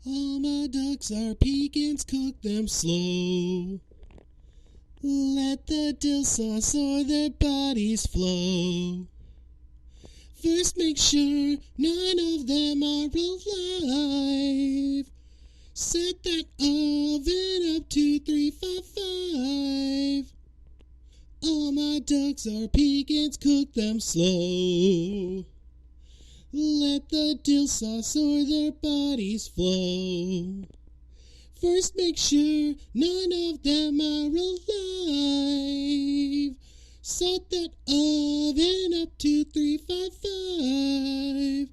All my ducks are Pekins, cook them slow. Let the dill sauce or their bodies flow. First make sure none of them are alive. Set that oven up to 355. All my ducks are Pekins, cook them slow. Let the dill sauce or their bodies flow. First make sure none of them are alive. Set that oven up to 355.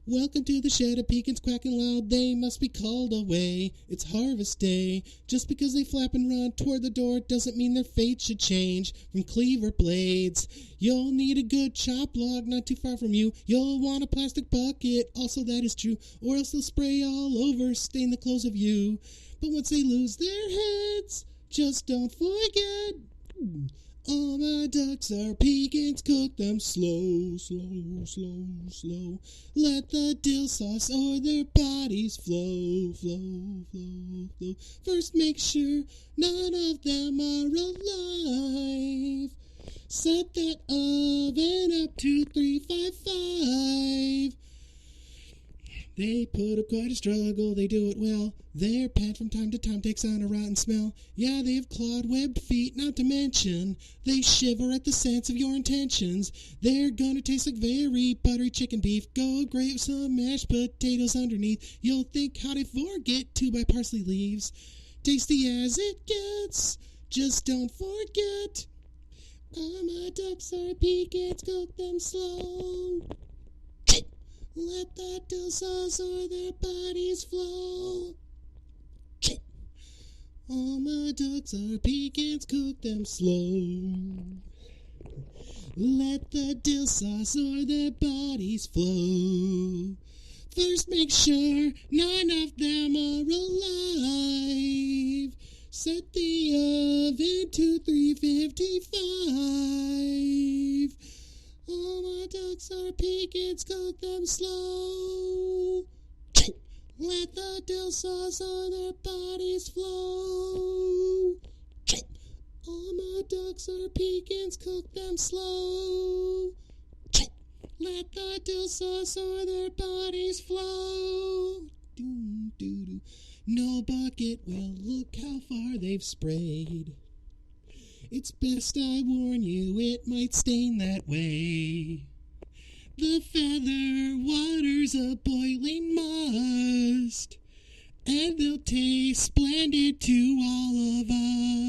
Welcome to the shed of Pekins quacking loud. They must be called away. It's harvest day. Just because they flap and run toward the door doesn't mean their fate should change. From Cleaver blades, you'll need a good chop log not too far from you. You'll want a plastic bucket, also that is true, or else they'll spray all over, stain the clothes of you. But once they lose their heads, just don't forget. All my ducks are Pekins, cook them slow, slow, slow, slow. Let the dill sauce or their bodies flow, flow, flow, flow. First make sure none of them are alive. Set that oven up to 355. They put up quite a struggle, they do it well. Their pant from time to time takes on a rotten smell. Yeah, they have clawed, webbed feet, not to mention they shiver at the sense of your intentions. They're gonna taste like very buttery chicken beef. Go grate with some mashed potatoes underneath. You'll think, how'd I forget to buy parsley leaves? Tasty as it gets, just don't forget. All my ducks are Pekins, cook them slow. Let that dill sauce or their bodies flow. All my ducks are Pekins, cook them slow. Let the dill sauce or their bodies flow. First make sure none of them are alive. Set the oven to 355. All my ducks are Pekins, cook them slow. Let the dill sauce on their bodies flow. All my ducks are Pekins, cook them slow. Let the dill sauce on their bodies flow. Doo, doo, doo. No bucket will, look how far they've sprayed. It's best I warn you, it might stain that way. The feather water's a boiling must, and they'll taste splendid to all of us.